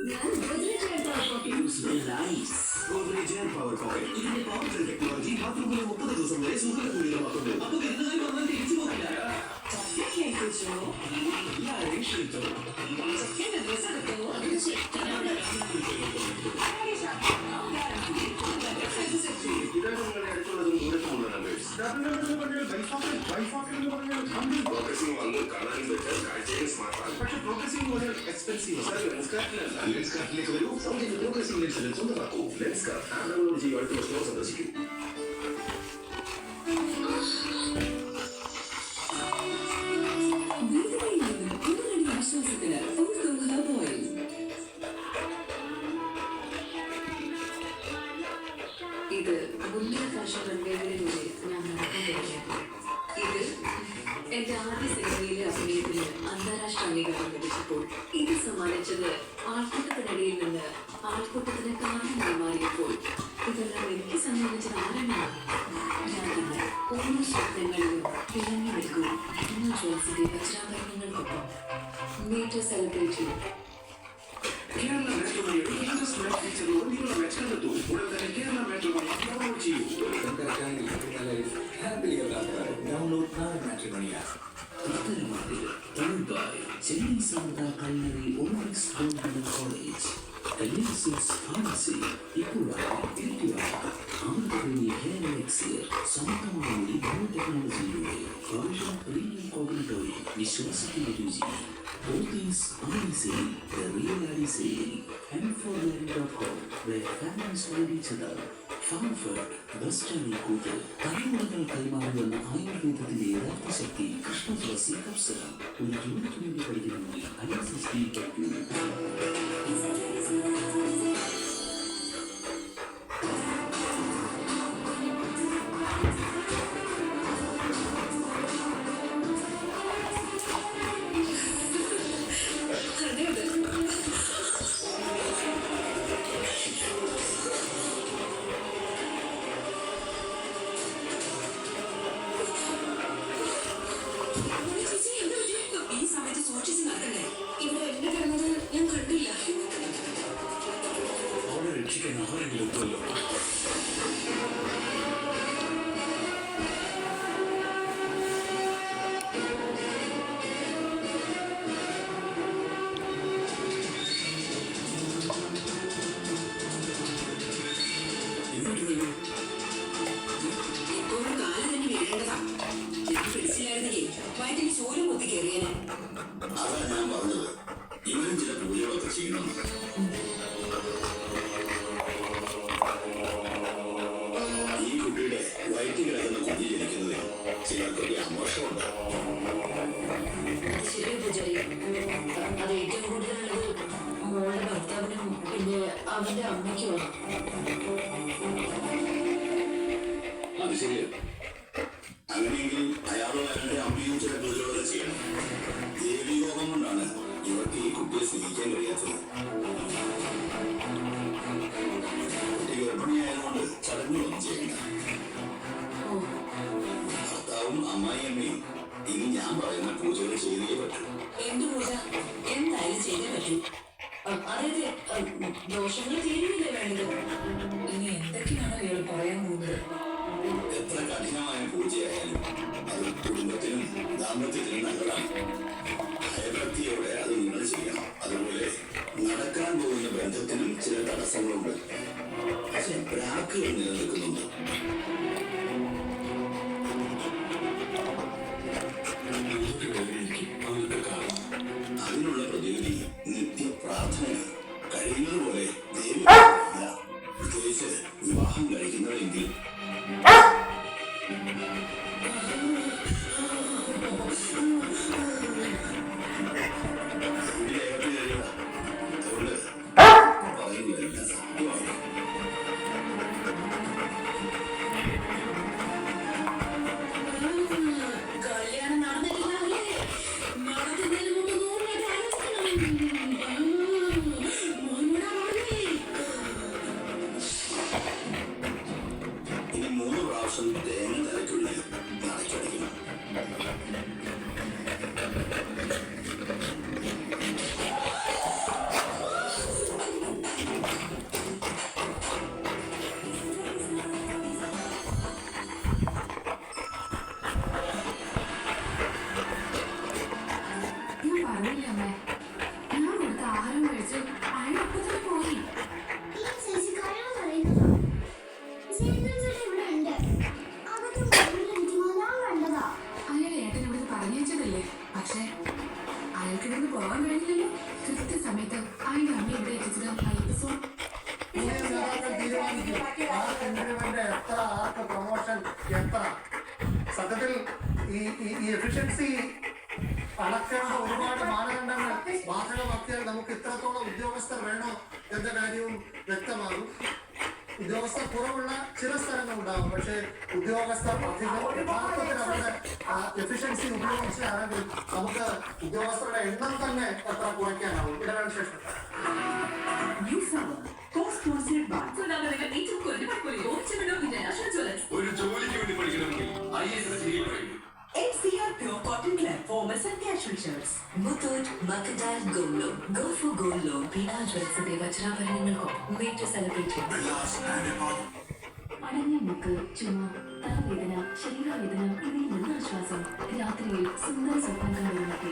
ഇതിന്റെ power technology ബാത്റൂമിലെ 30 ദിവസം വരെ സുഖകൂടിതമാക്കുന്നു. അപ്പൊ വരുന്നതായി വന്നാൽ തിരിച്ചു പോകില്ല. പക്ഷെ പ്രോഗ്രസിംഗ് മോഡൽ എക്സ്പെൻസീവ്. ലെൻസ്കാർട്ടിലേക്ക് വരൂ. സൗജന്യ പ്രോഗ്രസിംഗ് ലെൻസുകൾ സ്വന്തമാക്കൂ. ലെൻസ്കാർട്ട് ആപ്പ് ഡൗൺലോഡ് ചെയ്യൂ. അടുത്ത സ്റ്റോർ സന്ദർശിക്കൂ. ഇത് മുന്നേ കർഷകരുടെ ഞാൻ നടന്നുകൊണ്ടിരിക്കുകയാണ്. ഇത് എന്റെ ആദ്യ സിനിമയിലെ അഭിനയത്തിന് അന്താരാഷ്ട്ര അംഗീകാരം ലഭിച്ചപ്പോൾ ഇത് സമ്മാനിച്ചത് ആൾക്കൂട്ടത്തിനിടയിൽ നിന്ന് ആൾക്കൂട്ടത്തിന് കാരണമായി മാറിയപ്പോൾ ഇതെല്ലാം എനിക്ക് സമ്മാനിച്ചത് ആരാണ്? ഞാൻ തന്നെ ഓരോ സ്വപ്നങ്ങളിലും തിളങ്ങി നിൽക്കും. ജോൺസിന്റെ വജ്രാഭരണങ്ങൾക്കൊപ്പം മീറ്റർ സെലിബ്രേറ്റ് കേരള മാട്രിമോണിയുടെ ലേറ്റസ്റ്റ് മാച്ച് ഫീച്ചറിലൂടെ നിങ്ങളുടെ മാച്ച് കണ്ടെത്തൂ. ഉടൻ തന്നെ കേരള മാട്രിമോണി ഡൗൺലോഡ് ചെയ്യൂ. Download matrimony app. ചെന്നൈ സമൃദ്ധ കൈനറി ഓറിക്സ് ഗവൺമെന്റ് കോളേജ് Elisis Pharmacy ഇപ്പോഴാണ് അമൃതവേലി ഹെയർ എക്സിയർ സ്വന്തമായി ബയോടെക്നോളജിയിലൂടെ പ്രൊവിഷൻ പ്രീമിയം കോഗ്നിറ്റോയിൽ വിശ്വാസത്തിന്റെ രുചി. Both amazing, the real Alice, and for Learning.com, where families find each other. Comfort, best and equal. തലമുറകൾ കൈമാറുന്ന ആയുർവേദത്തിന്റെ യഥാർത്ഥ ശക്തി കൃഷ്ണ തുളസി കപ്സരം. ഒരു യൂണിറ്റ് വേണ്ടി പഠിക്കണമെങ്കിൽ അലിസിസ് പഠിക്കൂ. അത് ശരിയാണ്. അങ്ങനെയെങ്കിൽ അയാളും അയാളുടെ അമ്മയും ചില പൂജകളൊക്കെ ചെയ്യണം. ദേവീയോഗം കൊണ്ടാണ് ഇവർക്ക് ഈ കുട്ടിയെ സ്നേഹിക്കാൻ കഴിയാത്തത്. കുട്ടി ഗർഭിണിയായതുകൊണ്ട് ചടങ്ങുകളൊന്നും ചെയ്യണ്ട. ഭർത്താവും അമ്മായിയമ്മയും ഇനി ഞാൻ പറയുന്ന പൂജകൾ ചെയ്തേ പറ്റൂ. എന്ത് പൂജ? എന്തായാലും ചെയ്തേ പറ്റൂ. അതായത് ദോഷങ്ങൾ തീരുന്നില്ലേ വേണ്ടത്? ഇനി എന്തൊക്കെയാണ് അയാൾ പറയാൻ പോകുന്നത്? എത്ര കഠിനമായ പൂജയായാലും അത് കുടുംബത്തിനും ദാമ്പത്യത്തിനും നല്ലതാണ്. ഭയഭക്തിയോടെ അത് നിങ്ങൾ ചെയ്യണം. അതുപോലെ നടക്കാൻ പോകുന്ന ബന്ധത്തിനും ചില തടസ്സങ്ങളുണ്ട്. പക്ഷെ പ്രാക്കുകൾ നിലനിൽക്കുന്നുണ്ട്. അതിനുള്ള പ്രതിവിധി നിത്യ പ്രാർത്ഥനയാണ്. കഴിയുന്നതുപോലെ ദേവി പ്രത്യേകിച്ച് വിവാഹം കഴിക്കുന്നവരെങ്കിൽ ആഹാരം കഴിച്ച് അയാൾ അപ്പൊ തന്നെ പോയി. ഈ ചേച്ചി കഴിവ് പറയുന്നതാ. സേതുൻ ചേട്ടൻ ഇവിടെ ഉണ്ട്. അതൊക്കെ മുന്നിലിരിക്കുമ്പോ ഞാൻ കണ്ടതാ. അയാളെ ഏട്ടൻ ഇവിടുന്ന് പറഞ്ഞയച്ചതല്ലേ? പക്ഷേ അയാൾക്ക് ഇവിടുന്ന് പോകാൻ കഴിഞ്ഞില്ലല്ലോ. കൃത്യസമയത്ത് അയാളുടെ അമ്മ ഇവിടെ എത്തിച്ചത് അയൽപ്പസോൺ. പ്രൊമോഷൻ എത്ര സത്യത്തിൽ ഈ എഫിഷ്യൻസി അളക്കേണ്ട ഒരുപാട് മാനദണ്ഡങ്ങൾ ബാധകമാക്കിയാൽ നമുക്ക് ഇത്രത്തോളം ഉദ്യോഗസ്ഥർ വേണോ എന്ന കാര്യവും വ്യക്തമാകും. ഉദ്യോഗസ്ഥർ കുറവുള്ള ചില സ്ഥലങ്ങളുണ്ടാകും, പക്ഷേ ഉദ്യോഗസ്ഥർ അധികം യഥാർത്ഥത്തിൽ അവരുടെ എഫിഷ്യൻസി ഉപയോഗിച്ചാണെങ്കിൽ നമുക്ക് ഉദ്യോഗസ്ഥരുടെ എണ്ണം തന്നെ എത്ര കുറയ്ക്കാനാവും. ഇടവേള ശേഷം ഒരു ജോലിക്ക് വേണ്ടി പഠിക്കണമെങ്കിൽ IAS പറയും. MCR Pure Cotton Club, formals and casual shirts. Muthoot, Mercantile Gold Loan. Go for Gold Loan. Pina ജ്വൽസിന്റെ വജ്രാഭരണങ്ങൾക്കൊപ്പം made to celebrate you. അടഞ്ഞ മുക്ക്, ചുമ, തലവേദന, ശരീരവേദന ഇവയിൽ നിന്ന് ആശ്വാസം. രാത്രിയിൽ സുന്ദര സ്വപ്നങ്ങൾ വരുന്നത്തെ